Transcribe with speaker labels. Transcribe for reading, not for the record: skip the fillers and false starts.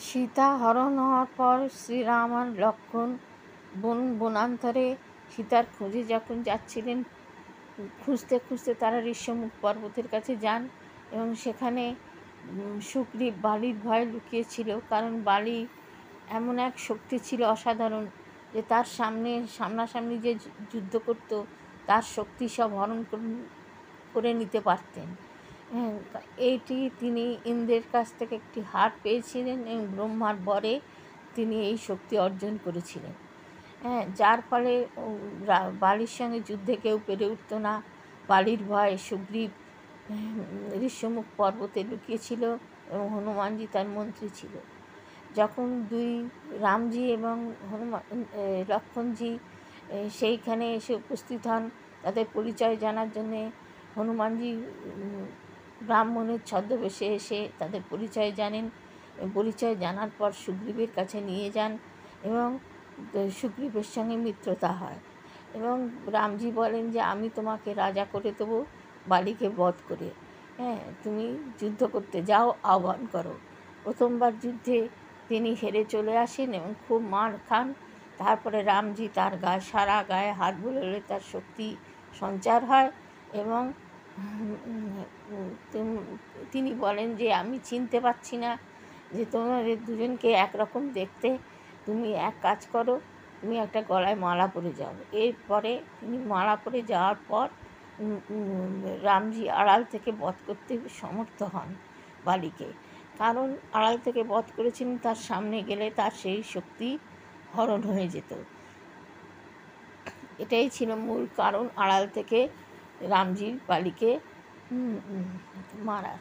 Speaker 1: সীতা হরণ হওয়ার পর শ্রীরাম আর লক্ষ্মণ বনান্তরে সীতার খোঁজে যখন যাচ্ছিলেন, খুঁজতে খুঁজতে তারা ঋষ্যমুখ পর্বতের কাছে যান এবং সেখানে সুগ্রীব বালির ভয়ে লুকিয়েছিল। কারণ বালি এমন এক শক্তি ছিল অসাধারণ যে তার সামনাসামনি যে যুদ্ধ করত তার শক্তি সব হরণ করে নিতে পারতেন। এইটি তিনি ইন্দ্রের কাছ থেকে একটি হার পেয়েছিলেন এবং ব্রহ্মার বরে তিনি এই শক্তি অর্জন করেছিলেন। যার ফলে বালির সঙ্গে যুদ্ধে কেউ পেরে উঠত না। বালির ভয়ে সুগ্রীব ঋষ্যমুখ পর্বতে লুকিয়েছিল এবং হনুমানজি তার মন্ত্রী ছিল। যখন দুই রামজি এবং লক্ষ্মণজি সেইখানে এসে উপস্থিত হন, তাদের পরিচয় জানার জন্যে হনুমানজি ব্রাহ্মণের ছদ্মবেশে এসে তাদের পরিচয় জানেন। পরিচয় জানার পর সুগ্রীবের কাছে নিয়ে যান এবং সুগ্রীবের সঙ্গে মিত্রতা হয় এবং রামজি বলেন যে আমি তোমাকে রাজা করে দেবো বালিকে বধ করে। তুমি যুদ্ধ করতে যাও, আহ্বান করো। প্রথমবার যুদ্ধে তিনি হেরে চলে আসেন এবং খুব মার খান। তারপরে রামজি তার সারা গায়ে হাত বুলোলে তার শক্তি সঞ্চার হয় এবং তিনি বলেন যে আমি চিনতে পারছি না যে তোমাদের দুজনকে একরকম দেখতে, তুমি এক কাজ করো, তুমি একটা গলায় মালা পরে যাও। এরপরে তিনি মালা পরে যাওয়ার পর রামজি আড়াল থেকে বধ করতে সমর্থ হন বালিকে। কারণ আড়াল থেকে বধ করেছিলেন, তার সামনে গেলে তার সেই শক্তি হরণ হয়ে যেত। এটাই ছিল মূল কারণ আড়াল থেকে রামজির বালিকে মারার।